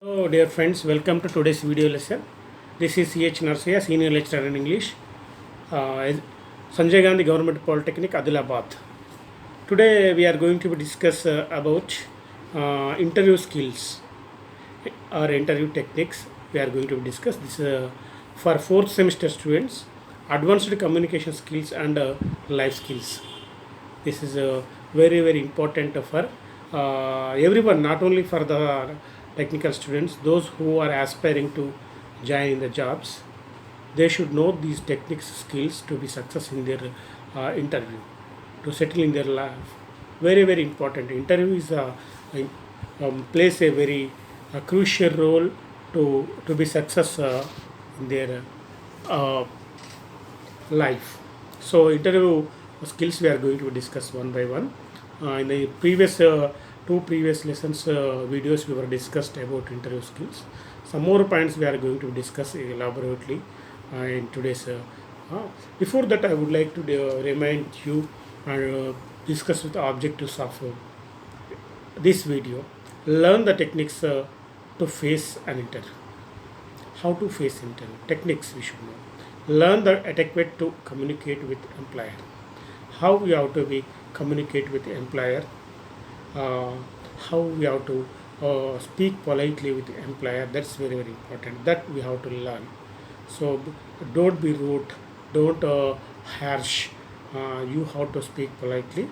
Hello, dear friends, welcome to today's video lesson. This is C.H. Narsaya, Senior Lecturer in English, uh, Sanjay Gandhi Government Polytechnic, Adilabad. Today we are going to discuss about interview skills or interview techniques. We are going to discuss this for fourth semester students, advanced communication skills and life skills. This is very important for everyone, not only for the technical students, those who are aspiring to join in the jobs. They should know these techniques skills to be success in their interview, to settle in their life. Very important. Interview is plays a very crucial role to be success in their uh, life. So interview skills we are going to discuss one by one. In the previous two previous lessons videos we were discussed about interview skills. Some more points we are going to discuss elaborately in today's. Uh, Before that, I would like to remind you and discuss with the objectives of this video. Learn the techniques to face an interview. How to face interview techniques we should know. Learn the etiquette to communicate with employer. How we have to be communicate with the employer. uh, how we have to speak politely with the employer. That's very important, that we have to learn. So don't be rude, don't harsh. You have to speak politely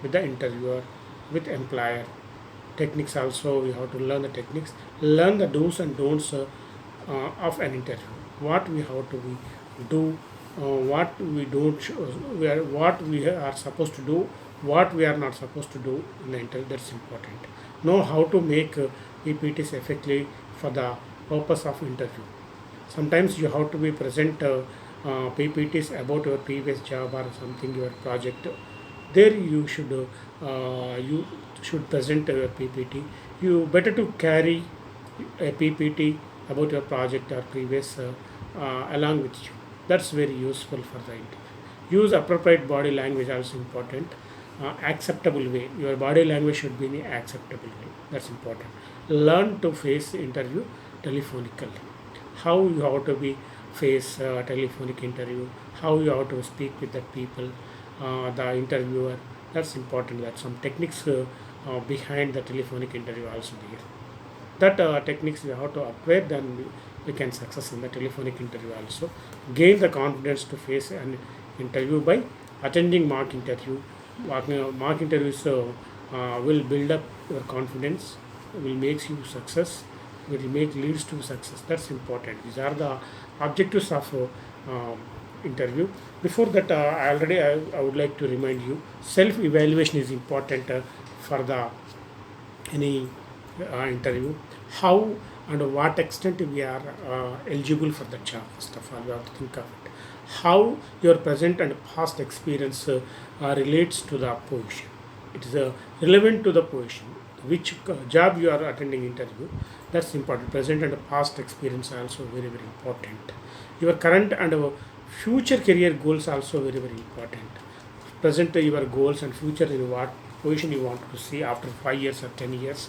with the interviewer, with employer. Techniques also we have to learn the techniques, learn the do's and don'ts of an interview, what we have to be do, what we don't we are, what we are supposed to do, what we are not supposed to do in the interview. That's important. Know how to make PPTs effectively for the purpose of interview. Sometimes you have to be present PPTs about your previous job or something, your project. There you should present your PPT. You better to carry a PPT about your project or previous along with you. That's very useful for the interview. Use appropriate body language also important. Acceptable way. Your body language should be in an acceptable way. That's important. Learn to face interview telephonically. How you have to be face telephonic interview. How you have to speak with the people, the interviewer. That's important. That some techniques behind the telephonic interview also there. That techniques we have to acquire, then we can success in the telephonic interview also. Gain the confidence to face an interview by attending mock interview. Mock interviews will build up your confidence, will makes you success, will make leads to success. That's important. These are the objectives of interview. Before that, I would like to remind you, self evaluation is important for the any interview. How and what extent we are eligible for the job. First of all, we have to think of it. How your present and past experience relates to the position. It is relevant to the position. Which job you are attending interview. That's important. Present and past experience are also very important. Your current and future career goals also very important. Present your goals and future in what position you want to see after 5 years or 10 years.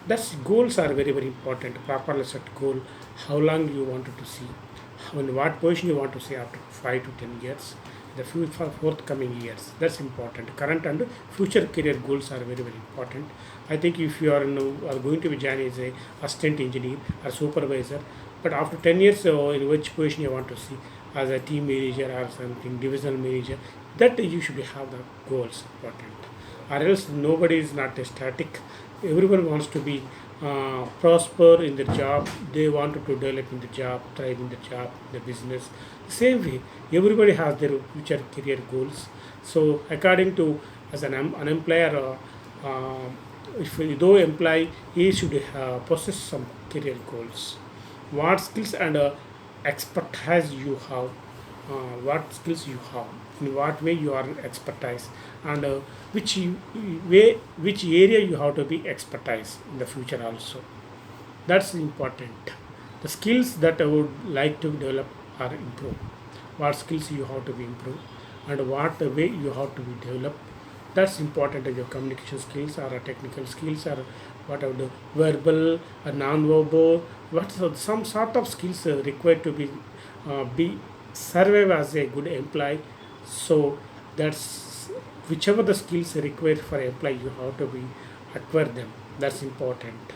That's goals are very important. Properly set goal. How long you wanted to see, in what position you want to see after 5 to 10 years, the few for forthcoming years. That's important. Current and future career goals are very important. I think if you are going to be joining as a assistant engineer or supervisor, but after 10 years, in which position you want to see as a team manager or something, divisional manager, that you should have the goals important. Or else nobody is not static. Everyone wants to be prosper in the job. They want to develop in the job, thrive in the job, the business. Same way, everybody has their future career goals. So according to as an employer, if though employee, he should possess some career goals. What skills and expertise you have, what skills you have, in what way you are expertise, and which area you have to be expertise in the future also. That's important. The skills that I would like to develop or improve. What skills you have to be improve, and what way you have to be developed. That's important. Your communication skills or technical skills or whatever the verbal or non-verbal, what some sort of skills required to be survive as a good employee. So that's whichever the skills required for employee, you have to be acquire them. That's important.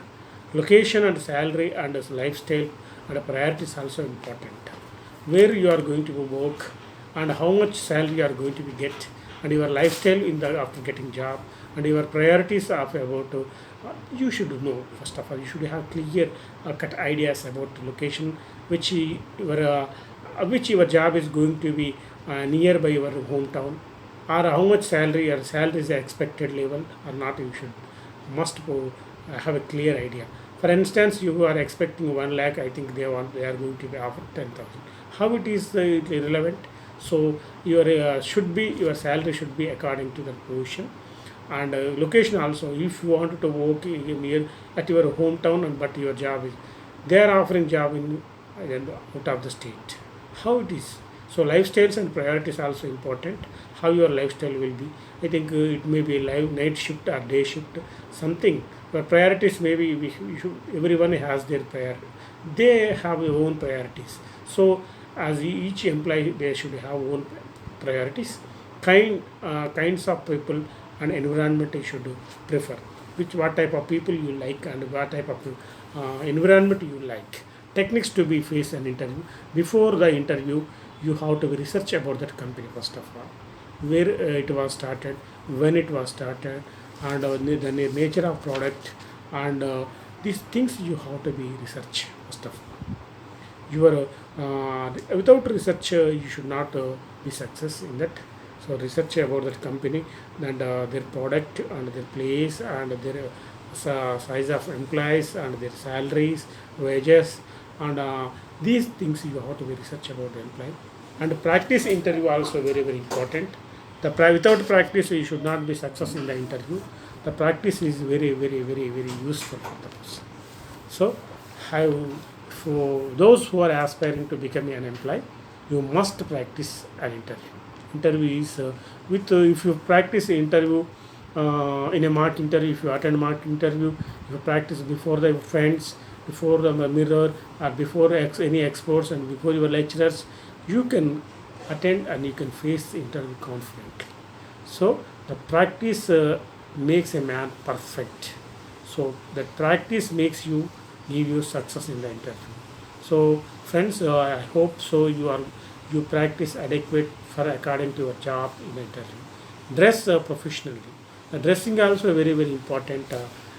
Location and salary and lifestyle and priorities also important. Where you are going to work and how much salary you are going to be get, and your lifestyle in the after getting job, and your priorities of about you should know. First of all, you should have clear cut ideas about location which your job is going to be nearby your hometown, or how much salary or salary is the expected level or not. You should must go, have a clear idea. For instance, you are expecting 1 lakh. I think they are going to be offered 10,000. How it is irrelevant. So your should be your salary should be according to the position, and location also. If you wanted to work near at your hometown, and but your job is they are offering job in out of the state. How it is. So lifestyles and priorities also important. How your lifestyle will be. I think it may be live night shift or day shift something. But priorities maybe everyone has their priority. They have their own priorities. So as each employee they should have own priorities. Kinds of people and environment you should prefer. Which what type of people you like and what type of environment you like. Techniques to be face an interview. Before the interview, you have to research about that company first of all, where it was started, when it was started, and the nature of product, and these things you have to be research first of all. Your without research, you should not be success in that. So research about that company and their product and their place and their size of employees and their salaries, wages, and these things you have to be research about the employee. And practice interview also very important. Without practice you should not be success in the interview. The practice is very useful for the person. So have for those who are aspiring to become an employee, you must practice an interview. Interview is with if you practice the interview in a mock interview, if you attend mock interview, if you practice before the friends, before the mirror, or before any experts and before your lecturers, you can attend and you can face the interview confidently. So the practice makes a man perfect. So that practice makes you give you success in the interview. So friends, I hope so you practice adequate for according to your job in the interview. Dress professionally. The dressing also very important.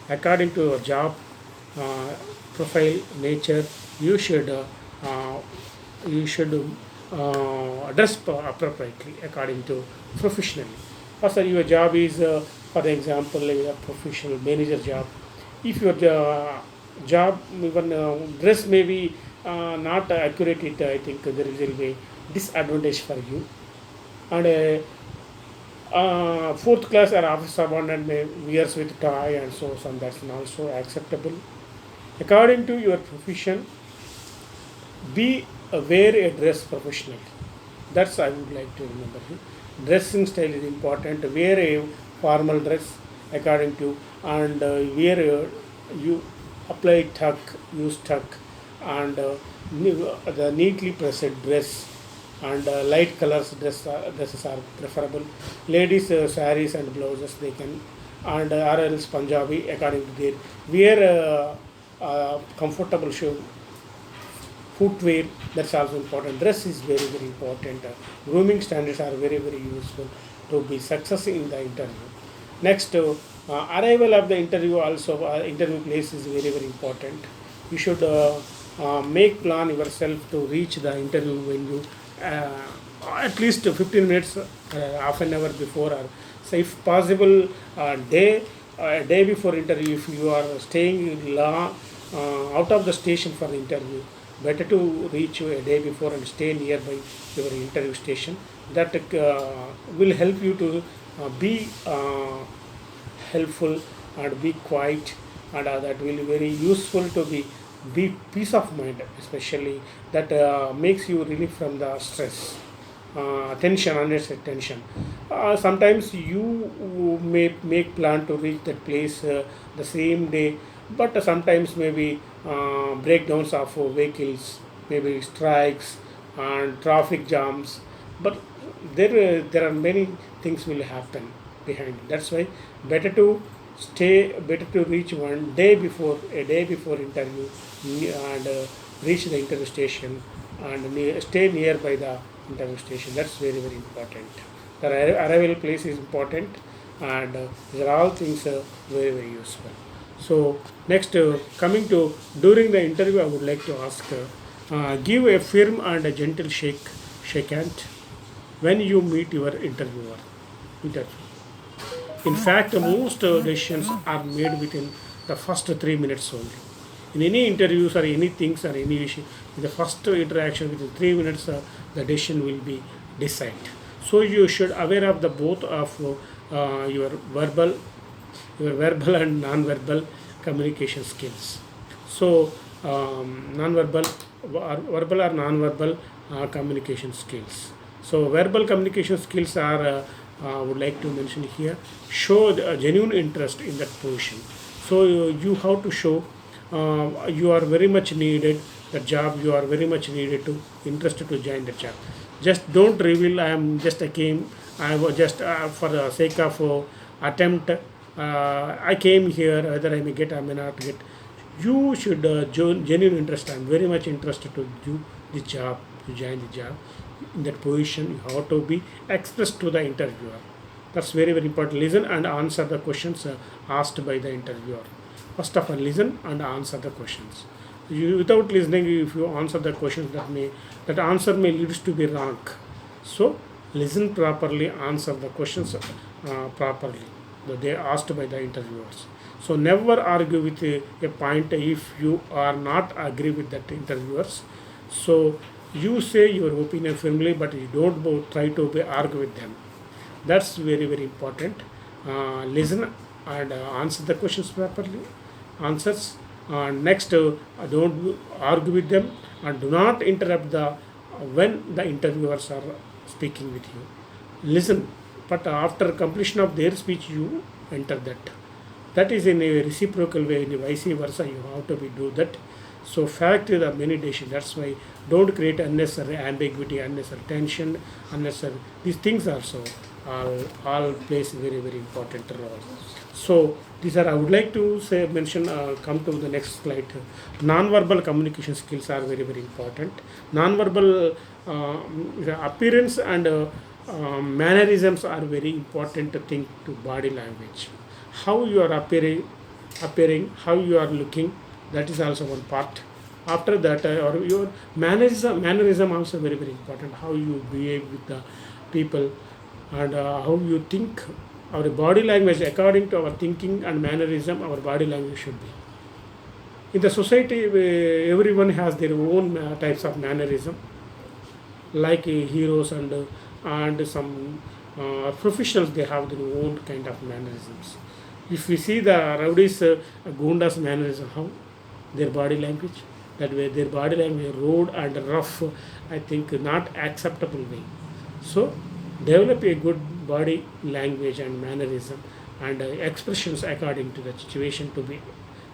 According to your job profile nature, you should dress appropriately according to professionally. Also, your job is, for example, a professional manager job. If your job even dress may be not accurate, I think there will be disadvantage for you. And fourth class or office subordinate may wears with tie and so on. That's also acceptable. According to your profession, be wear a dress professionally. That's I would like to remember. Dressing style is important. Wear a formal dress according to, and wear you apply tuck, use tuck, and the neatly pressed dress, and light colors dresses are preferable. Ladies saris and blouses they can, and or else Punjabi according to their wear comfortable shoe footwear. That's also important. Dress is very important. Grooming standards are very useful to be successful in the interview. Next, arrival of the interview also. Interview place is very important. You should make plan yourself to reach the interview when you at least 15 minutes, half an hour before, or so if possible a day before interview. If you are staying out of the station for the interview, better to reach a day before and stay nearby your interview station. That will help you to be helpful and be quiet, and that will be very useful to be peace of mind, especially that makes you relief from the stress, tension, unnecessary tension. Sometimes you may make plan to reach that place the same day, but sometimes maybe breakdowns of vehicles, maybe strikes and traffic jams. But there are many things will happen behind. That's why better to better to reach one day before, a day before interview, and reach the interview station and stay nearby the interview station. That's very very important. The arrival place is important, and these are all things very very useful. So next, coming to during the interview, I would like to ask, give a firm and a gentle shake hand when you meet your interviewer. Interview. In fact, most decisions are made within the first 3 minutes only. In any interviews or any things or any issue, in the first interaction within 3 minutes, the decision will be decided. So you should aware of the both of your verbal and non-verbal communication skills. So non-verbal or verbal or non-verbal communication skills. So verbal communication skills are would like to mention here, show the genuine interest in that position. So you have to show you are very much needed the job, you are very much needed to interested to join the job. Just don't reveal I am just a came, I was just for the sake of attempt, I came here, whether I may get, I may not get. You should genuine interest, I am very much interested to do the job, to join the job. In that position you have to be expressed to the interviewer. That's very very important. Listen and answer the questions asked by the interviewer. First of all, listen and answer the questions. You, without listening, if you answer the questions, that answer may leads to be wrong. So listen properly, answer the questions properly that they asked by the interviewers. So never argue with a point if you are not agree with that interviewers. So you say your opinion firmly, but you don't try to argue with them. That's very very important. Listen and answer the questions properly. Answers. Next, don't argue with them and do not interrupt the when the interviewers are speaking with you. Listen, but after completion of their speech, you enter that. That is in a reciprocal way. In a vice versa, you have to be do that. So fact is the many decisions. That's why don't create unnecessary ambiguity, unnecessary tension, unnecessary. These things also all plays very very important role. So these are I would like to say mention. Come to the next slide. Non-verbal communication skills are very very important. Non-verbal appearance and mannerisms are very important thing to body language. How you are appearing, how you are looking, that is also one part. After that, or your mannerism also very very important. How you behave with the people, and how you think. Our body language, according to our thinking and mannerism, our body language should be. In the society, everyone has their own types of mannerism, like heroes and some professionals. They have their own kind of mannerisms. If we see the rowdies, gundas mannerism, how their body language, that way their body language rude and rough, I think not acceptable way. So develop a good body language and mannerism and expressions according to the situation to be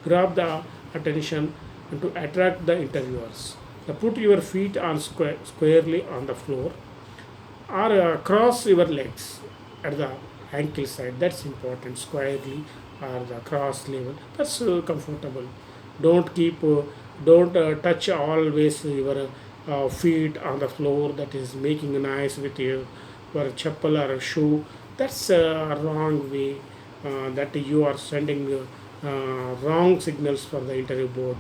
grab the attention and to attract the interviewers. Put your feet on squarely on the floor, or cross your legs at the ankle side. That's important. Squarely or the cross level. That's comfortable. Don't keep don't touch always your feet on the floor. That is making a noise with your chappal or a shoe. That's a wrong way. That you are sending wrong signals for the interview board.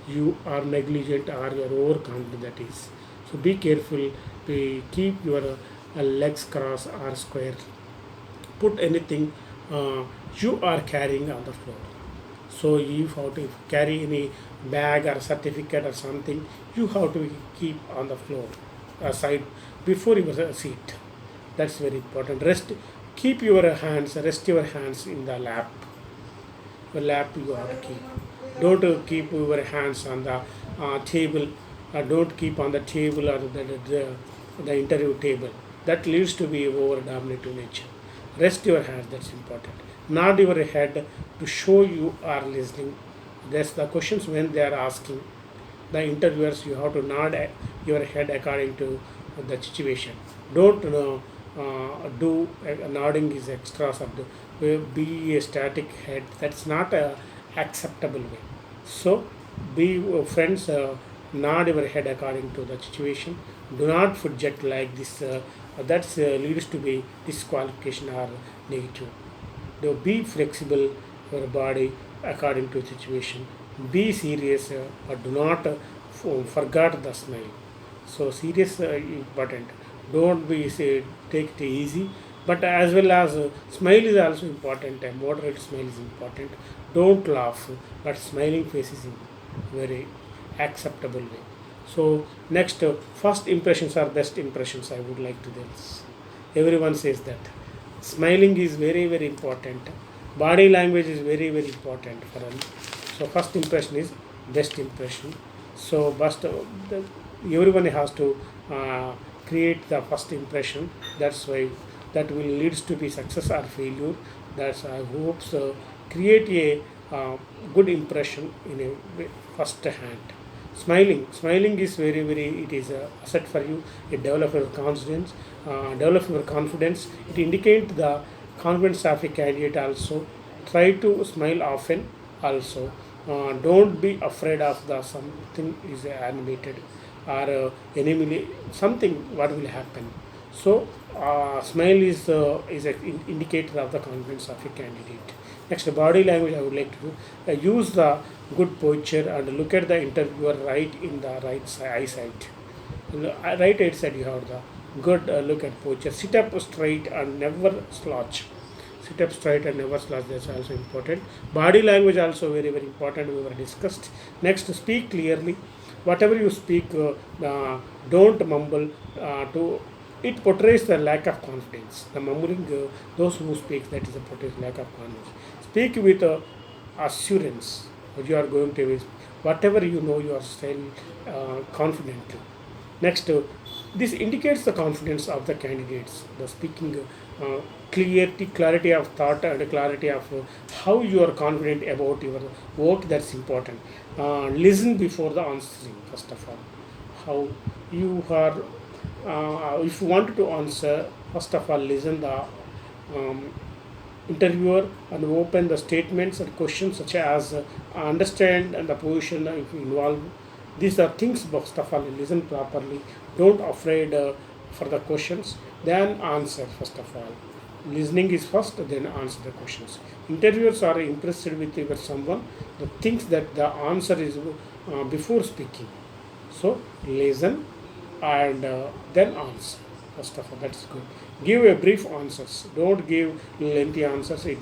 You are negligent or you are overconfident. That is. So be careful. Keep your legs cross or square. Put anything you are carrying on the floor. So if you have to carry any bag or certificate or something, you have to keep on the floor side before your seat. That's very important. Rest your hands in the lap. Your lap you have to keep. Don't keep your hands on the table. Don't keep on the table or the interview table. that leads to be over dominative nature. Rest your hand, that's important. Nod your head to show you are listening. That's the questions when they are asking the interviewers, you have to nod your head according to the situation. Don't do nodding is extra subtle. Be a static head. That's not a acceptable way. So be friends. Nod your head according to the situation. Do not fidget like this. That's leads to be disqualification or negative. Be flexible your body according to situation. Be serious, but do not forget the smile. So serious important. Don't be say take it easy, but as well as smile is also important. A moderate smile is important. Don't laugh, but smiling face is very acceptable way. So next, first impressions are best impressions. I would like to tell. Everyone says that smiling is very very important. Body language is very very important for us. So first impression is best impression. So everyone has to create the first impression. That's why that will leads to be success or failure. That's I hope so. Create a good impression in a first hand. Smiling is very very, it is a asset for you. It develop your confidence. Develop your confidence. It indicate the confidence of a candidate also. Try to smile often also. Don't be afraid of the something is animated or enemy something what will happen. So smile is an indicator of the confidence of a candidate. Next, body language. I would like to use the good posture and look at the interviewer right in the eyesight. Right side you have the good look at posture. Sit up straight and never slouch. Sit up straight and never slouch. That's also important. Body language also very very important. We were discussed. Next, speak clearly. Whatever you speak, don't mumble. To it portrays the lack of confidence. The mumbling, those who speak, that is a portrays lack of confidence. Speak with assurance. What you are going to is whatever you know, you are still confident. Next, this indicates the confidence of the candidates. The speaking clarity of thought and clarity of how you are confident about your work. That's important. Listen before the answering. First of all, how you are. If you want to answer, first of all, listen the um, interviewer and open the statements and questions such as understand and the position if you involve. These are things first of all listen properly. Don't afraid for the questions, then answer first of all. Listening is first, then answer the questions. Interviewers are impressed with your someone the thinks that the answer is before speaking. So listen and then answer. First of all, that's good. Give a brief answers. Don't give lengthy answers. It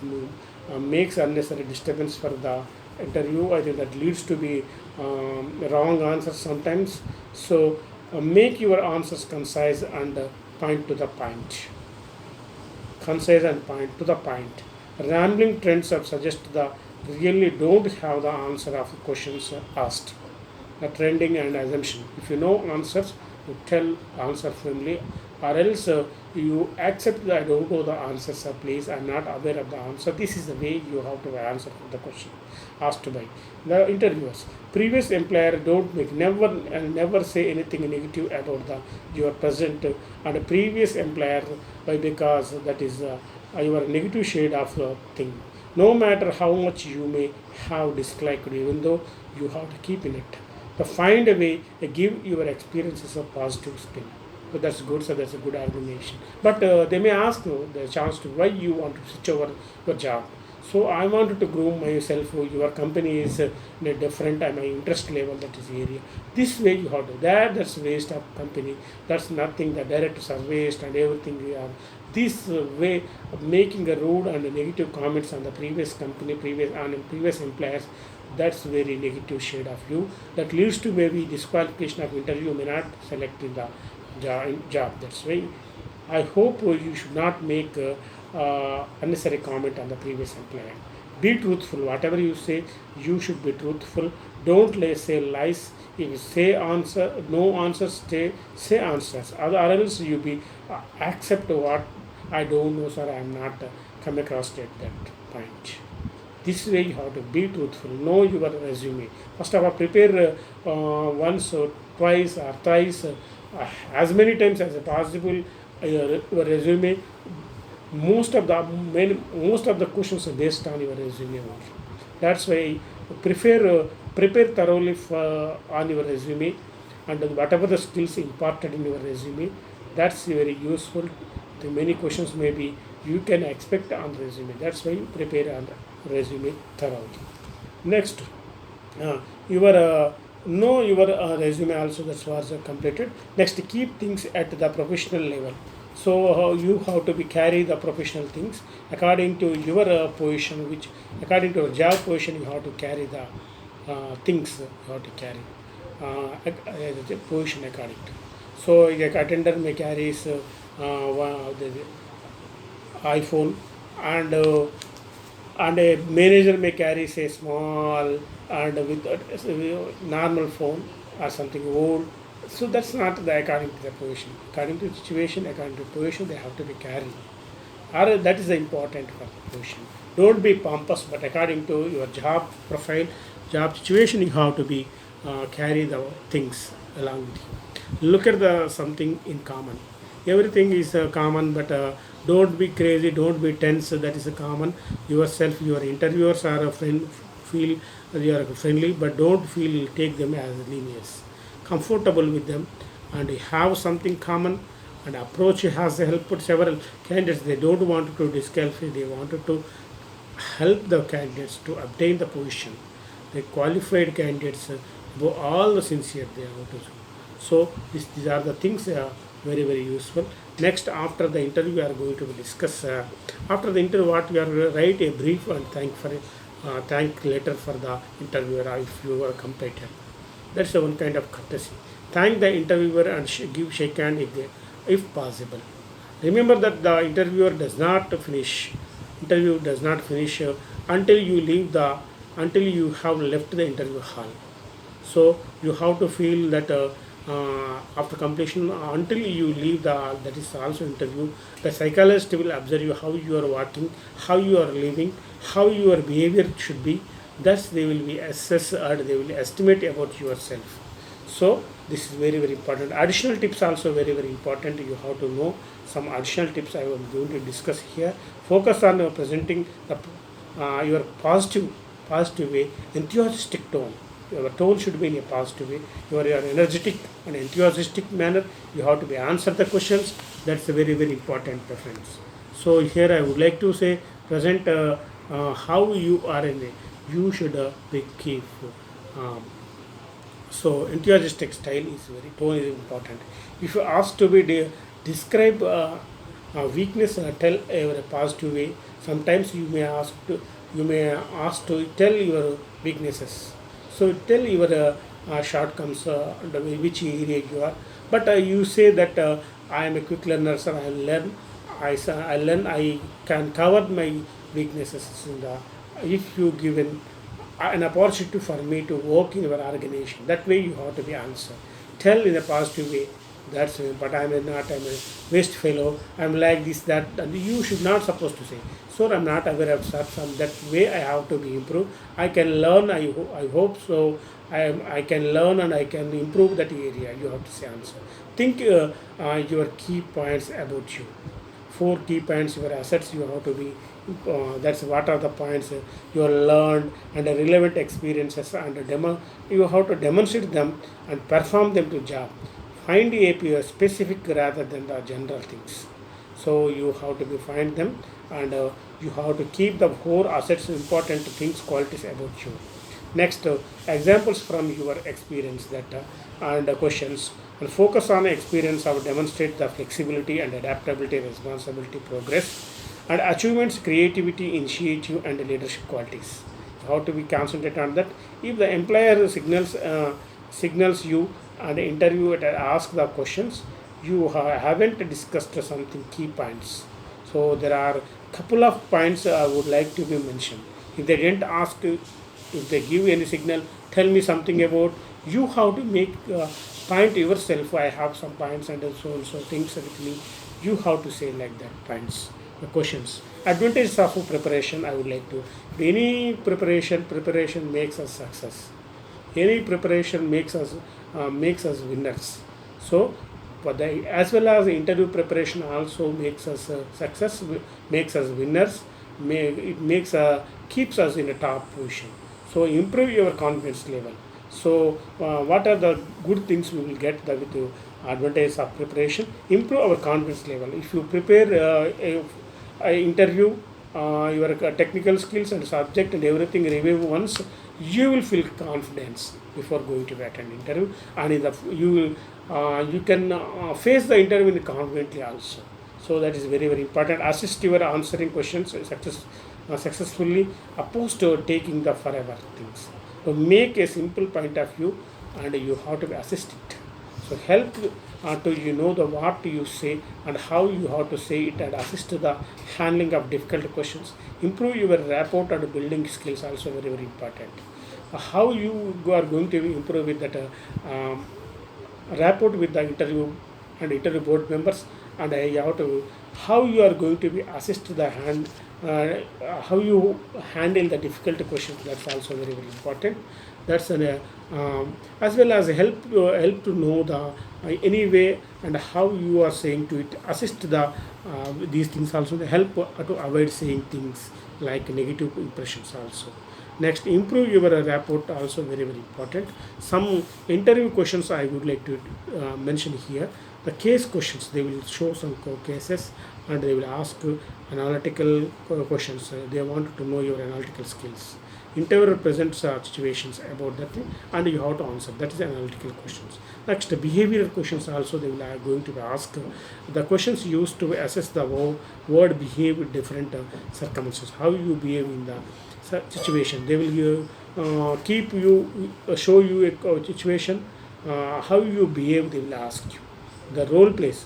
makes unnecessary disturbance for the interview. I think that leads to be wrong answers sometimes. So make your answers concise and point to the point. Concise and point to the point. Rambling trends have suggest the really don't have the answer of the questions asked. The trending and assumption. If you know answers, you tell answer firmly, or else you accept that I don't know the answer, sir, please, I'm not aware of the answer. This is the way you have to answer the question asked by the interviewers. Previous employer don't make never say anything negative about the your present and previous employer by because that is your negative shade of thing. No matter how much you may have disliked, even though you have to keep in it. To find a way to give your experiences a positive spin. So that's good. So that's a good argumentation. But they may ask you the chance to why you want to switch over your job. So I wanted to groom myself. Your company is in a different my interest level. That is area. This way you have to. That's waste of company. That's nothing. The directors are waste and everything. We are this way of making a rude and negative comments on the previous company, previous employers. That's very negative shade of you. That leads to maybe disqualification of interview. May not select in the job. That's why I hope you should not make unnecessary comment on the previous employer. Be truthful. Whatever you say, you should be truthful. Don't say lies. If you say answer, no answers, say answers. Or else you be accept what I don't know, sir. I am not come across at that point. This way you have to be truthful. Know your resume. First of all, prepare once or twice or thrice, as many times as possible. Your resume. Most of the questions are based on your resume only. That's why prepare thoroughly on your resume, and whatever the skills imparted in your resume, that's very useful. The many questions maybe you can expect on resume. That's why prepare on the resume thoroughly. Next, your know your resume also, that was completed. Next, keep things at the professional level. So you have to be carry the professional things according to your position, which according to your job position you have to carry the things you have to carry the position according to. So like attender may carries the iPhone, and a manager may carry say small and with normal phone or something old. So that's not the according to the position. According to the situation, according to the position, they have to be carried. Or that is the important for the position. Don't be pompous, but according to your job profile, job situation, you have to be carry the things along with you. Look at the something in common. Everything is common, but don't be crazy, don't be tense. That is a common. Yourself, your interviewers are a friend, feel you are friendly, but don't feel take them as lenience. Comfortable with them, and have something common. And approach has helped several candidates. They don't want to disqualify. They wanted to help the candidates to obtain the position. The qualified candidates, all the sincere they are to do. So these are the things very very useful. Next, after the interview, we are going to discuss. After the interview, what we are write a brief and thank letter for the interviewer if you are competent. That's the one kind of courtesy. Thank the interviewer and give shake hand if possible. Remember that the interviewer does not finish. Interview does not finish until you leave the until you have left the interview hall. So you have to feel that after completion until you leave the hall, that is also interview. The psychologist will observe you how you are walking, how you are living, how your behavior should be. Thus they will be assess or they will estimate about yourself. So this is very very important. Additional tips also very very important. You have to know some additional tips I am going to discuss here. Focus on presenting your positive way, enthusiastic tone. Your tone should be in a positive way. You are energetic and enthusiastic manner. You have to be answer the questions. That's a very very important preference. So here I would like to say present how you are in a you should be careful. Um, so enthusiastic style is very tone is important. If you ask to be describe weakness, tell a positive way. Sometimes you may ask to tell your weaknesses. So tell your shortcomings, which area you are. But you say that I am a quick learner, sir. I learn. I learn. I can cover my weaknesses in the if you given an opportunity for me to work in your organization. That way you have to be answered. Tell in a positive way. That's but I'm not. I'm a waste fellow. I'm like this that, and you should not supposed to say. So I'm not aware of such. Some that way I have to be improved. I can learn. I hope so. I can learn and I can improve that area. You have to say answer. Think your key points about you. Four key points your assets you have to be that's what are the points you have learned and the relevant experiences and the demo you have to demonstrate them and perform them to job. Find a specific rather than the general things. So you have to be find them, and you have to keep the four assets important things qualities about you. Next, examples from your experience that and questions, and focus on experience of demonstrate the flexibility and adaptability, responsibility, progress, and achievements, creativity, initiative, and leadership qualities. How to be concentrate on that. If the employer signals you and interview it and ask the questions, you haven't discussed something key points. So there are couple of points I would like to be mentioned. If they didn't ask if they give any signal, tell me something about, you have to make point yourself. I have some points and so things with me. You have to say like that points, the questions. Advantages of preparation, I would like to. Any preparation makes us success. Any preparation makes us winners. So, but as well as interview preparation also makes us success, makes us winners. It makes keeps us in a top position. So improve your confidence level. So what are the good things we will get with the advantage of preparation? Improve our confidence level. If you prepare a interview, your technical skills and subject and everything review once, you will feel confidence before going to attend interview, and you can face the interview confidently also. So that is very important. Assist your answering questions successfully, opposed to taking the forever things. So make a simple point of view, and you have to assist it. So help to the what you say and how you have to say it, and assist to the handling of difficult questions. Improve your rapport and building skills also very important. How you are going to improve with that rapport with the interview and interview board members, and you have to how you are going to be assist the hand, how you handle the difficult questions. That's also very important. That's an as well as help to know the any way and how you are saying to it, assist the these things also. They help to avoid saying things like negative impressions also. Next, improve your rapport also very important. Some interview questions I would like to mention here. The case questions, they will show some cases, and they will ask analytical questions. They want to know your analytical skills. Interviewer presents situations about that thing, and you have to answer. That is analytical questions. Next, behavioral questions also they will going to ask. The questions used to assess the word behave with different circumstances. How you behave in the situation. They will keep you show you a situation. How you behave, they will ask you. The role plays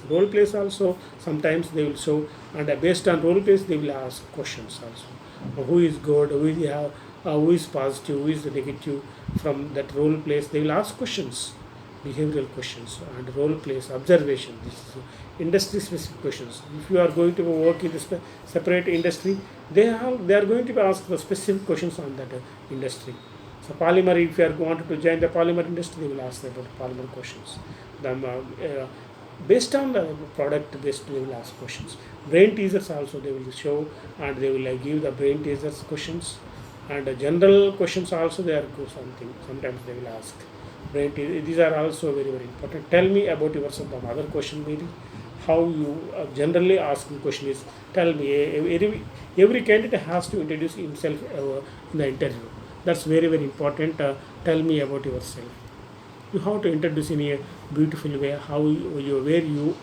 also sometimes they will show, and based on role plays they will ask questions also. Who is good, who is positive, who is negative. From that role plays they will ask questions, behavioral questions and role plays, observation. This is industry specific questions. If you are going to work in the separate industry, they are going to be asked the specific questions on that industry. So polymer, if you are wanted to join the polymer industry, they will ask about polymer questions. Based on the product based, they will ask questions. Brain teasers also they will show, and they will give the brain teasers questions, and general questions also they are something. Sometimes they will ask. These are also very important. Tell me about yourself. The other question maybe how you generally asking question is, tell me. Every candidate has to introduce himself in the interview. That's very important. Tell me about yourself. You have to introduce in a beautiful way. How where you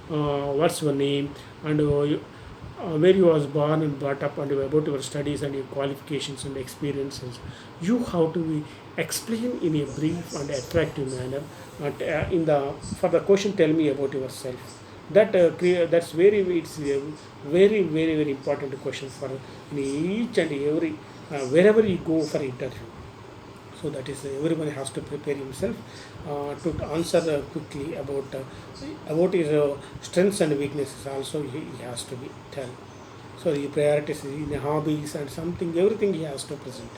what's your name, and where you was born and brought up, and about your studies and your qualifications and experiences. You have to be explain in a brief and attractive manner. And in the for the question, tell me about yourself. That's it's a very important question for in each and every wherever you go for interview. So that is everyone has to prepare himself to answer quickly about his strengths and weaknesses also. He has to be tell. So the priorities in the hobbies and something, everything he has to present.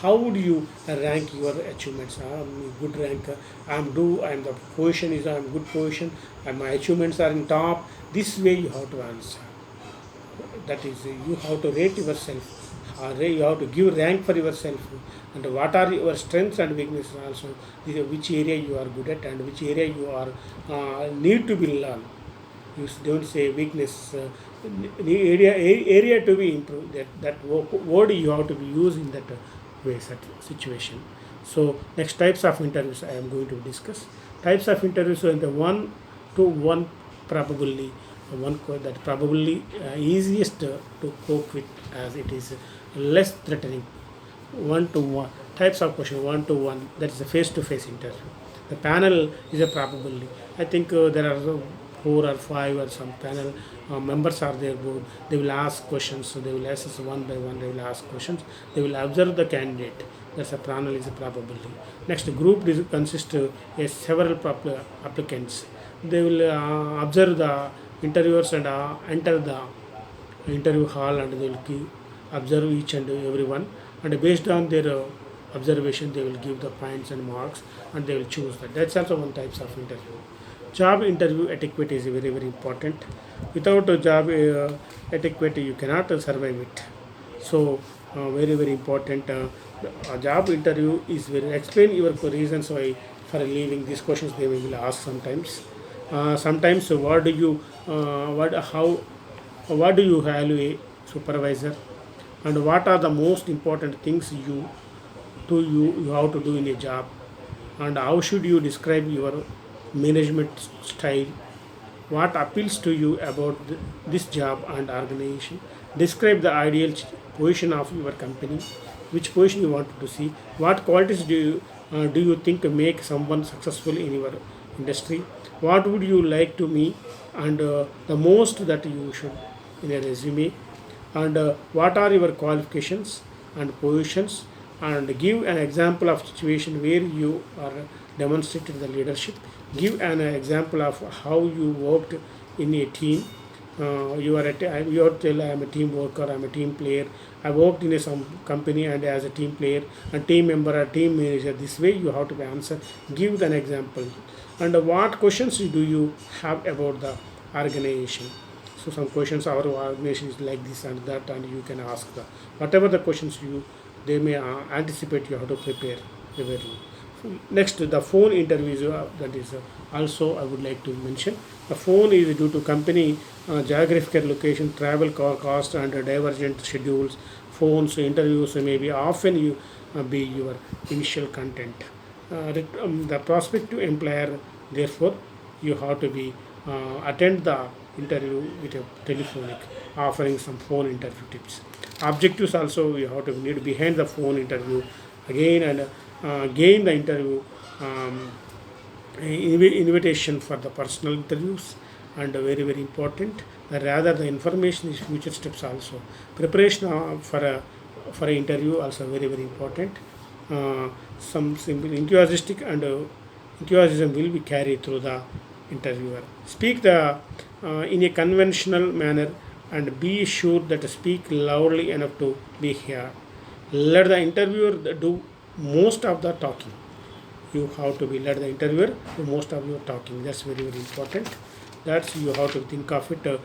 How would you rank your achievements? I'm good rank. I'm the position is I'm good position, and my achievements are in top. This way you have to answer. That is, you have to rate yourself. You have to give rank for yourself, and what are your strengths and weaknesses also. Which area you are good at, and which area you are need to be learned. You don't say weakness. Area to be improved. That word you have to be used in that way situation. So next types of interviews I am going to discuss. Types of interviews. So in the 1-to-1 probably that probably easiest to cope with, as it is less threatening. 1-to-1 types of question. 1-to-1, that is a face-to-face interview. The panel is a probably. I think there are four or five or some panel members are there board. They will ask questions. So they will assess one by one. They will ask questions. They will observe the candidate. That's a panel is a probability. Next group is consist several applicants. They will observe the interviewers and enter the interview hall, and they will observe each and every one, and based on their observation they will give the points and marks, and they will choose that. That's also one types of interview. Job interview etiquette is very very important. Without a job etiquette you cannot survive it. So very very important. A job interview is very, explain your reasons why for leaving. These questions they will ask sometimes. Sometimes what do you what do you value a supervisor, and what are the most important things you have to do in a job, and how should you describe your management style, what appeals to you about this job and organization, describe the ideal position of your company, which position you want to see, what qualities do you think make someone successful in your industry, what would you like to me, and the most that you should in a resume, and what are your qualifications and positions, and give an example of situation where you are demonstrated the leadership, give an example of how you worked in a team. You are tell I am a team worker, I am a team player, I worked in some company and as a team player and team member or team manager. This way you have to answer, give an example, and what questions do you have about the organization. So some questions our organization is like this and that, and you can ask the whatever the questions you they may anticipate. You have to prepare very. Next, the phone interviews, that is also I would like to mention. The phone is due to company geographical location, travel cost, and divergent schedules. Phones interviews may be often you be your initial content. The prospective employer, therefore, you have to be attend the interview with a telephonic, offering some phone interview tips. Objectives also you have to need behind the phone interview again, and gain the interview invitation for the personal interviews, and very very important. Rather the information is future steps also. Preparation for a interview also very very important. Some simple enthusiastic and enthusiasm will be carried through the interviewer. Speak the in a conventional manner, and be sure that speak loudly enough to be heard. Let the interviewer do most of the talking. You have to be let the interviewer do most of your talking. That's very very important. That's you have to think of it.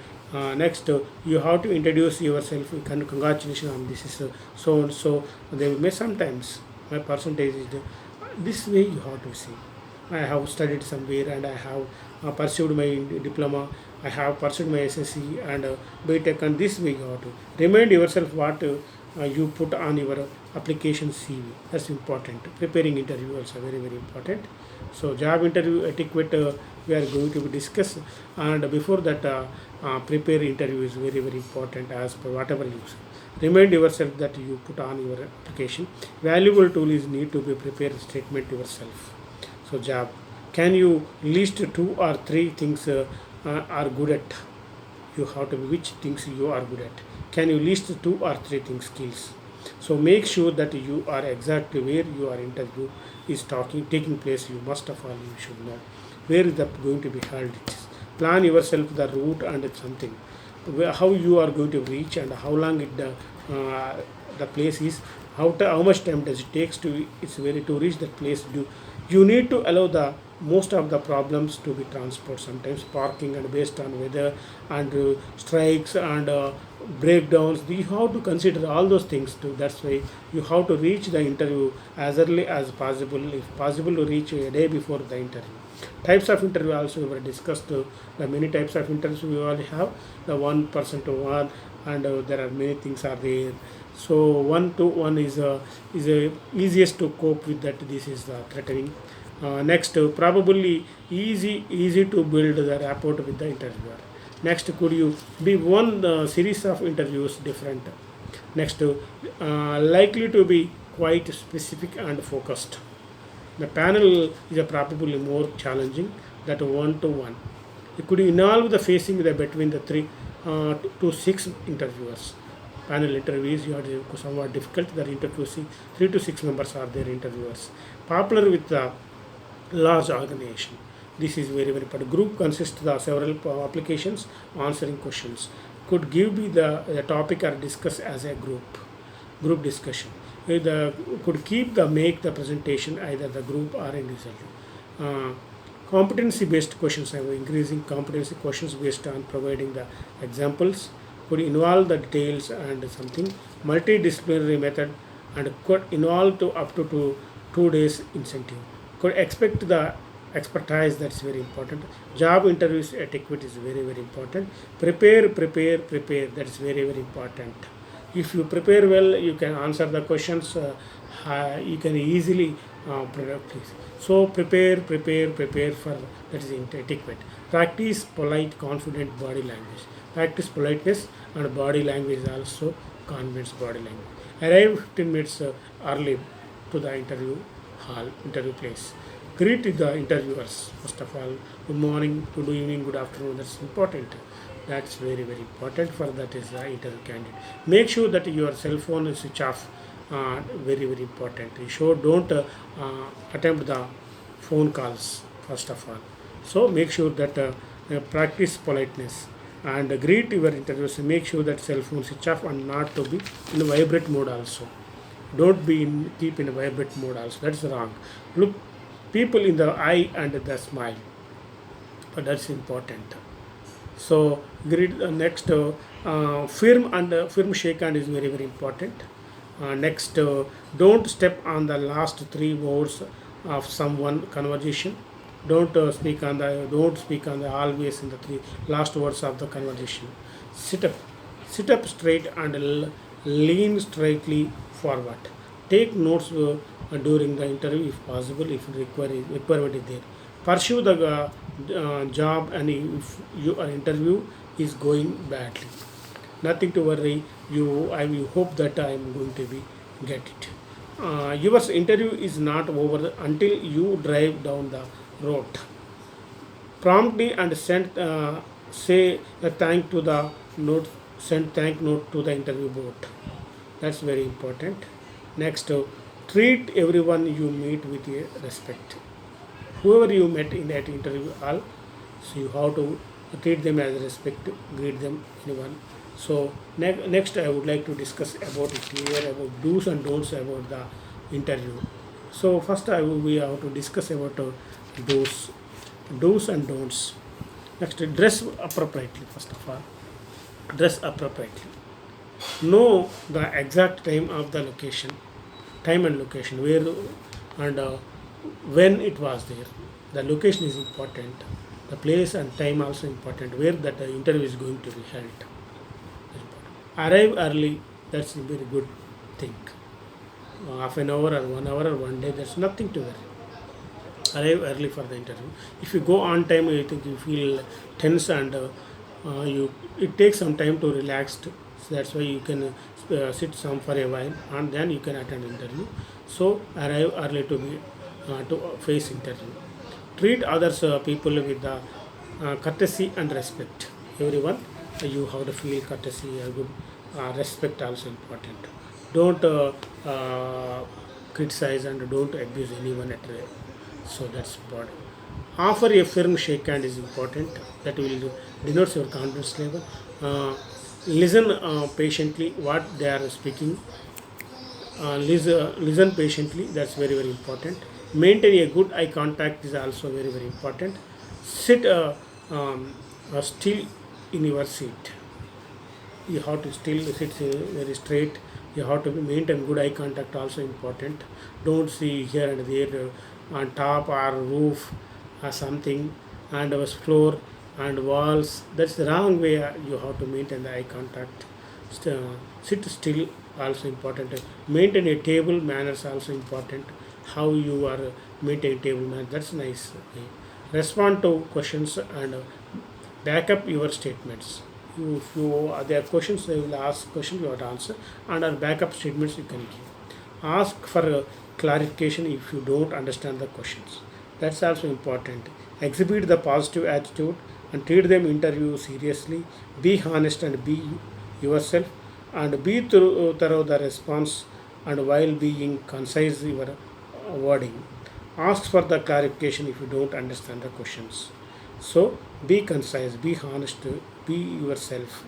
Next, you have to introduce yourself. Congratulations on this is so and so. They may sometimes my percentage is this way you have to see. I have studied somewhere and I have pursued my diploma. I have pursued my SSC and BTech, and this way you have to remind yourself what you put on your application CV. That's important. Preparing interview also very very important. So job interview etiquette we are going to discuss, and before that prepare interview is very very important as per whatever you say. Remind yourself that you put on your application. Valuable tool is need to be prepared statement yourself. So job, can you list two or three things are good at? You have to be which things you are good at. Can you list two or three things skills? So make sure that you are exactly where your interview is taking place. You must of all you should know where is that going to be held. Plan yourself the route and something how you are going to reach and how long the place is, how much time does it takes to it's very to reach that place. You need to allow the most of the problems to be transport, sometimes parking and based on weather and strikes and breakdowns. You have to consider all those things too. That's why you have to reach the interview as early as possible, if possible to reach a day before the interview. Types of interview also we were discussed. The many types of interviews we all have, the 1% to 1, and there are many things are there. So 1 to 1 is easiest to cope with that. This is the threatening. Next, probably easy to build the rapport with the interviewer. Next, could you be one series of interviews different? Next, likely to be quite specific and focused. The panel is probably more challenging than 1 to 1. It could involve the facing the between the three to six interviewers. Panel interviews you are somewhat difficult. The interviewing 3 to 6 members are their interviewers. Popular with the large organization. This is very important. Group consists of several applications answering questions. Could give me the topic or discuss as a group discussion. The could keep the make the presentation either the group or individually. Uh, Competency based questions, I am increasing competency questions based on providing the examples, could involve the details and something multidisciplinary method, and could involve to up to 2 days incentive, could expect the expertise, that's very important. Job interviews etiquette is very very important. Prepare, that's very very important. If you prepare well, you can answer the questions, you can easily product this. So prepare for, that is etiquette. Practice polite confident body language. Practice politeness and body language also convince body language. Arrive 15 minutes early to the interview hall, interview place. Greet the interviewers first of all. Good morning, good evening, good afternoon. That's important. That's very very important for that is the interview candidate. Make sure that your cell phone is switch off. Very very important. You sure don't attempt the phone calls first of all. So make sure that practice politeness and greet your interviewers. Make sure that cell phone switch off and not to be in vibrate mode also. Don't be in keep in vibrate mode also. That's wrong. Look people in the eye and the smile. But that's important. So greet next firm and firm shake hand is very very important. Next, don't step on the last three words of someone conversation. Don't speak on the always in the three last words of the conversation. Sit up, sit up straight and lean straightly forward. Take notes during the interview if possible, if requirement is there. Pursue the job, and if your interview is going badly, nothing to worry. I will hope that I am going to be get it. Your interview is not over until you drive down the road. Promptly and send say a thank to the note. Send thank note to the interview board. That's very important. Next, treat everyone you meet with a respect. Whoever you met in that interview, all, so you have to treat them as respect, greet them, anyone. So next, I would like to discuss about it here about do's and don'ts about the interview. So first, we have to discuss about do's, do's and don'ts. Next, dress appropriately. First of all, dress appropriately. Know the exact time of the location, time and location, where and when it was there. The location is important. The place and time also important. Where that interview is going to be held. Arrive early. That's a very good thing. Half an hour or 1 hour or 1 day. There's nothing to worry. Arrive early for the interview. If you go on time, I think you feel tense and you it takes some time to relax. So that's why you can sit some for a while and then you can attend interview. So arrive early to be to face interview. Treat others people with the courtesy and respect. Everyone, you have to feel courtesy, good respect also important. Don't criticize and don't abuse anyone at all. So that's important. Offer a firm shake hand is important. That will denote your confidence level. Listen patiently what they are speaking. Listen patiently. That's very very important. Maintain a good eye contact is also very very important. Sit still in your seat. You have to still sit very straight. You have to maintain good eye contact also important. Don't see here and there on top or roof or something and our floor and walls. That's the wrong way. You have to maintain the eye contact. Sit still also important. Maintain a table manners also important. How you are maintaining table manners, that's nice. Okay. Respond to questions and back up your statements. If you there are questions, they will ask questions you have to answer, and our backup statements you can give. Ask for clarification if you don't understand the questions. That's also important. Exhibit the positive attitude and treat them interview seriously. Be honest and be yourself, and be thorough the response, and while being concise your wording. Ask for the clarification if you don't understand the questions. So be concise, be honest, be yourself.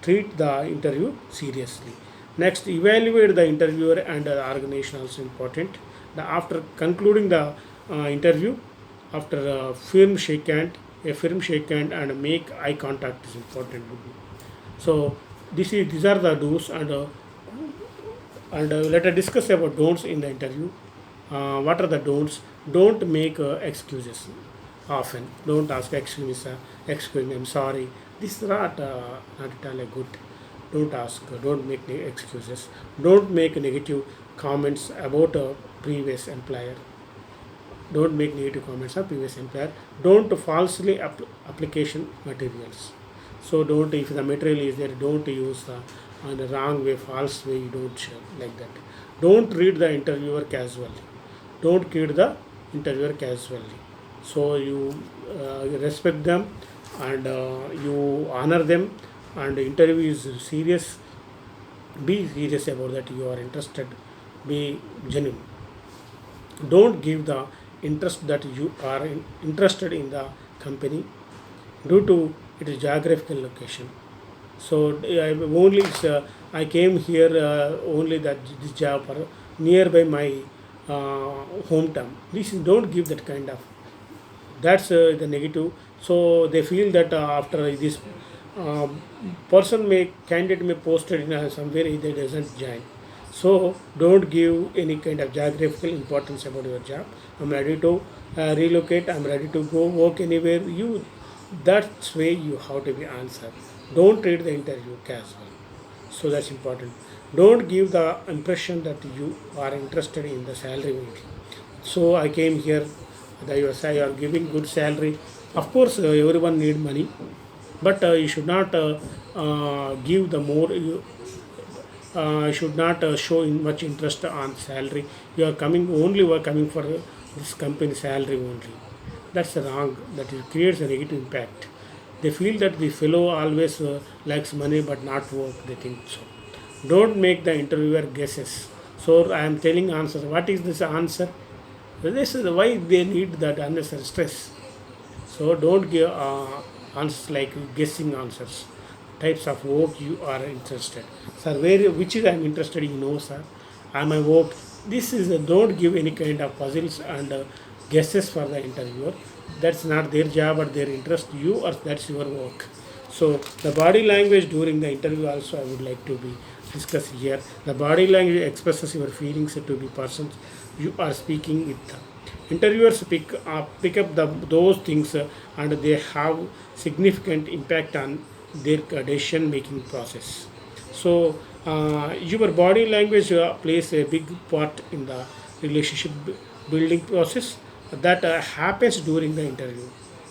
Treat the interview seriously. Next, evaluate the interviewer and the organization also important. After concluding the interview, after a firm shake hand and make eye contact is important. So these are the do's and let us discuss about don'ts in the interview. What are the don'ts? Don't make excuses often. Don't ask excuse me, sir. Excuse me, I'm sorry. This is not at all a good. Don't ask. Don't make excuses. Don't make negative comments about a previous employer. Don't make negative comments on previous employer. Don't falsely application materials. So don't, if the material is there, don't use on the wrong way, false way. You don't share like that. Don't read the interviewer casually. Don't treat the interviewer casually. So you respect them, and you honor them, and the interview is serious. Be serious about that. You are interested. Be genuine. Don't give the interest that you are interested in the company due to its geographical location. So I came here only that this job or nearby my hometown. This don't give that kind of. That's the negative. So they feel that after this uh, person may candidate may posted in somewhere they doesn't join. So don't give any kind of geographical importance about your job. I'm ready to relocate. I'm ready to go work anywhere. You, that's way you have to be answered. Don't treat the interview casual. So that's important. Don't give the impression that you are interested in the salary only. So I came here. The USA are giving good salary. Of course, everyone need money, but you should not give the more. Should not show much interest on salary. You are coming only were coming for this company salary only. That's wrong. That it creates a negative impact. They feel that the fellow always likes money but not work. They think so. Don't make the interviewer guesses. So I am telling answer. What is this answer? This is why they need that unnecessary stress. So don't give answers like guessing answers. Types of work you are interested. Sir, where which is I am interested in? No, sir. Am I work? This is don't give any kind of puzzles and guesses for the interviewer. That's not their job or their interest. You or that's your work. So the body language during the interview also I would like to be discussed here. The body language expresses your feelings to be persons you are speaking with. Interviewers pick up those things and they have significant impact on their decision making process. So your body language plays a big part in the relationship building process that happens during the interview.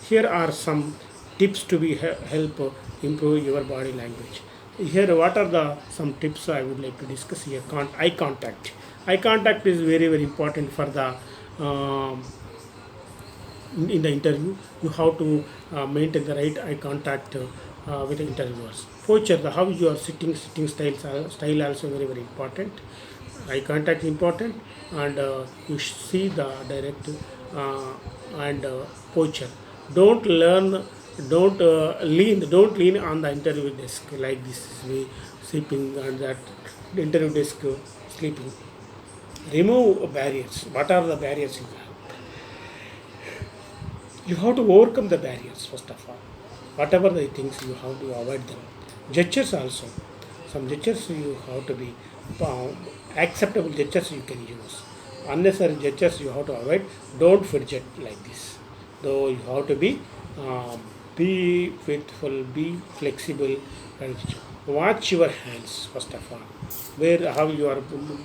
Here are some tips to be help improve your body language. Here, what are the some tips I would like to discuss here? Eye contact. Eye contact is very very important for the um, in the interview. You have to maintain the right eye contact with the interviewers. Posture, the how you are sitting style also very very important. Eye contact important, and you see the direct uh, and posture. Don't learn, don't lean on the interview desk like this way, sleeping and that interview desk sleeping. Remove barriers. What are the barriers you have? You have to overcome the barriers first of all. Whatever the things you have to avoid them. Gestures also. Some gestures you have to be uh, acceptable gestures you can use. Unnecessary gestures you have to avoid. Don't fidget like this. Though you have to uh, be faithful, be flexible, and watch your hands first of all. Where how you are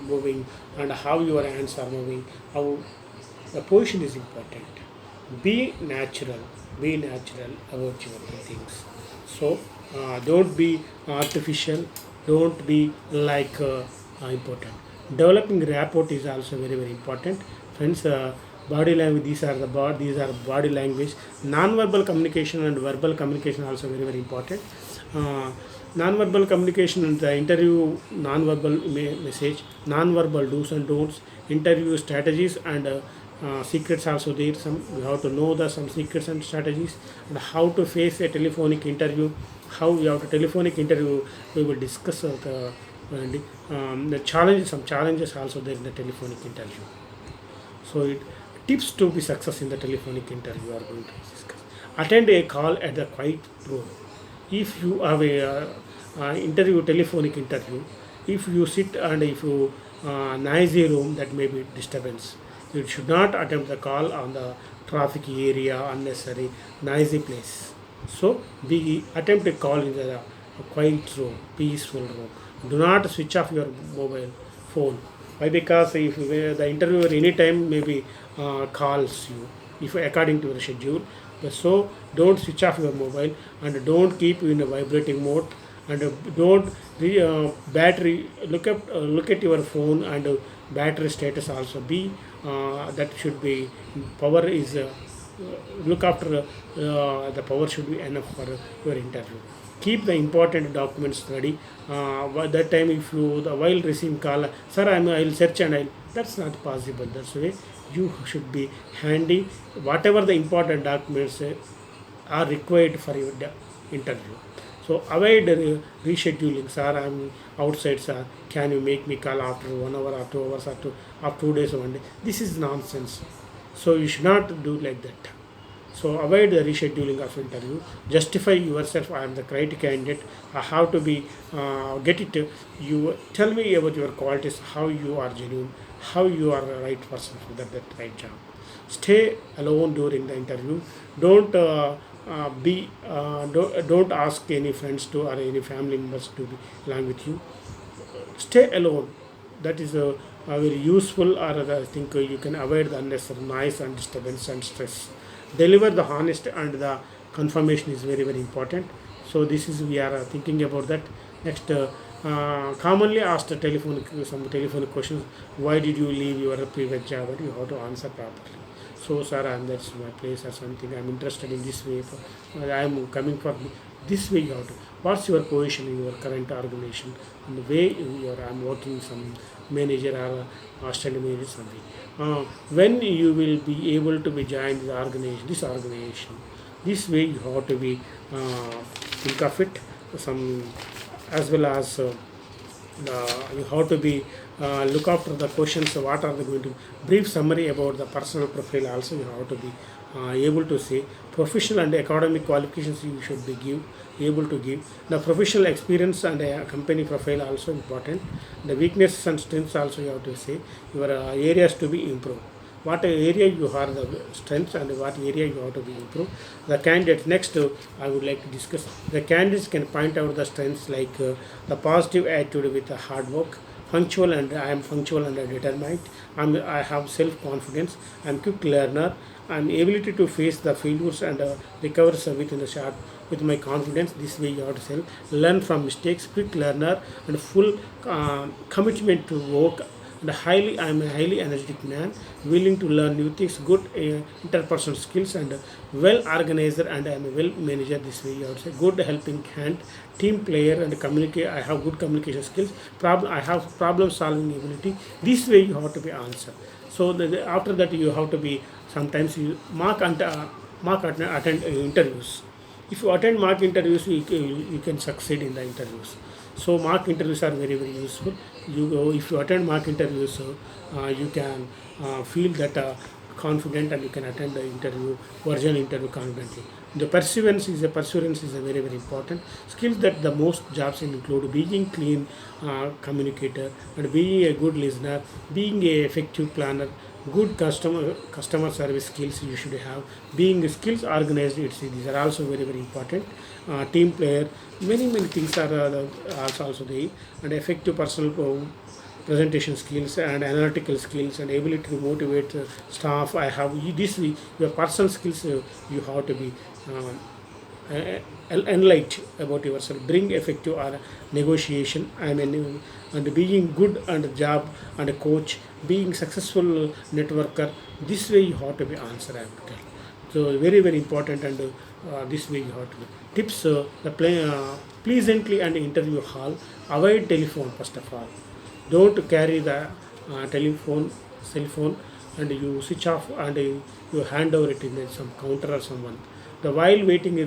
moving and how your hands are moving. How the position is important. Be natural. Be natural about your things. So don't be artificial. Don't be like important. Developing rapport is also very very important. Friends, body language, these are body language. Non-verbal communication and verbal communication also very very important. uh, Non-verbal communication in the interview, non-verbal message, non-verbal do's and don'ts, interview strategies and secrets also there. Some we have to know the some secrets and strategies, and how to face a telephonic interview. How you have to telephonic interview, we will discuss the challenges, some challenges also there in the telephonic interview. So it tips to be success in the telephonic interview are going to discuss. Attend a call at the quiet room. If you have a interview, telephonic interview, if you sit and if you noisy room, that may be disturbance. You should not attempt the call on the traffic area, unnecessary noisy place. So be attempt a call in the quiet room, peaceful room. Do not switch off your mobile phone. Why? Because if the interviewer anytime maybe calls you, if according to your schedule. So don't switch off your mobile and don't keep in a vibrating mode, and don't battery look at your phone, and battery status also be that should be power is look after the power should be enough for your interview. Keep the important documents ready. By that time, if you the while receiving call, sir, I'll search and I'll, that's not possible. That's why you should be handy. Whatever the important documents are required for your interview. So avoid rescheduling. Sir, I'm outside. Sir, can you make me call after 1 hour or 2 hours or after 2 days or 1 day? This is nonsense. So you should not do like that. So avoid the rescheduling of interview. Justify yourself. I am the correct candidate. I have to be get it. You tell me about your qualities. How you are genuine. How you are the right person for that right job. Stay alone during the interview. Don't ask any friends to or any family members to be along with you. Stay alone. That is a very useful, or I think you can avoid the unnecessary noise and disturbance and stress. Deliver the honest and the confirmation is very very important. So this is we are thinking about that. Next, commonly asked some telephonic questions. Why did you leave your previous job? And you have to answer properly. So sir, that's my place or something. I'm interested in this way. I'm coming for this way. You have to. What's your position in your current organization? And the way you are, I'm working some manager or assistant manager something. When you will be able to be joined the organization, this way you have to be think of it. Some as well as you have to be look after the questions. What are they going to brief summary about the personal profile? Also, you have to be able to say professional and academic qualifications. You should be able to give the professional experience and company profile also important. The weaknesses and strengths also you have to say your areas to be improved. What area you have the strengths and what area you have to be improved. The candidates next I would like to discuss. The candidates can point out the strengths like the positive attitude with the hard work, punctual and I am punctual and determined. I have self confidence. I'm quick learner. I'm ability to face the failures and recover within a short with my confidence. This way you have to sell. Learn from mistakes. Quick learner and full commitment to work. And I'm a highly energetic man, willing to learn new things, good interpersonal skills, and well organizer, and I'm a well manager. This way, I would say, good helping hand, team player, and communicate. I have good communication skills. I have problem solving ability. This way, you have to be answer. So after that, you have to be sometimes you attend interviews. If you attend mock interviews, you can succeed in the interviews. So mock interviews are very very useful. If you attend mock interviews, you can feel that confident, and you can attend the interview, virtual interview confidently. The perseverance is a very very important skills that the most jobs include being clean communicator, and being a good listener, being a effective planner, good customer service skills you should have, being skills organized. These are also very very important. Team player, many things are also there, and effective personal presentation skills and analytical skills and ability to motivate staff. I have this your personal skills. You have to be enlightened about yourself. Bring effective negotiation. I mean and being good and job and a coach, being successful networker. This way you have to be answer, I would tell. So very very important, and this way you have to be. Tips: the pleasantly and interview hall. Avoid telephone first of all. Don't carry the telephone, cell phone, and you switch off, and you hand over it in some counter or someone. The while waiting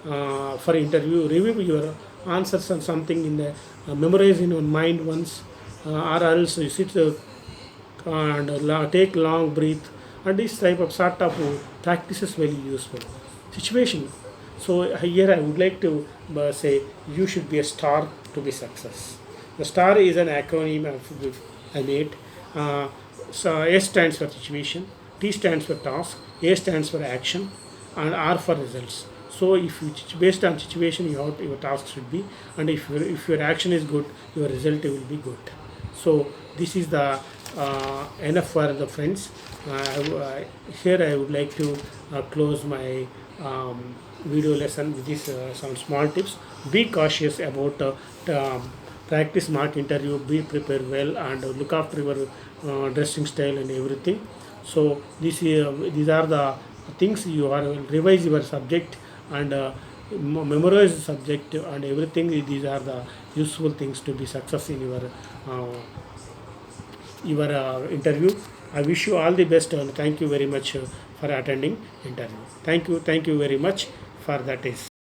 for interview, review your answers and something in the memorize in your mind once, or else you sit and take long breath, and this type of sort of practice is very useful. Situation. So here I would like to say you should be a star to be success. The star is an acronym I made. So S stands for situation, T stands for task, A stands for action, and R for results. So if you based on situation, your task should be, and if your action is good, your result will be good. So this is the enough for the friends. Here I would like to close my video lesson with this some small tips. Be cautious about practice mock interview, be prepared well, and look after your dressing style and everything. So these are the things you are revise your subject, and memorize the subject and everything. These are the useful things to be success in your interview. I wish you all the best, and thank you very much for attending interview. Thank you very much for that is.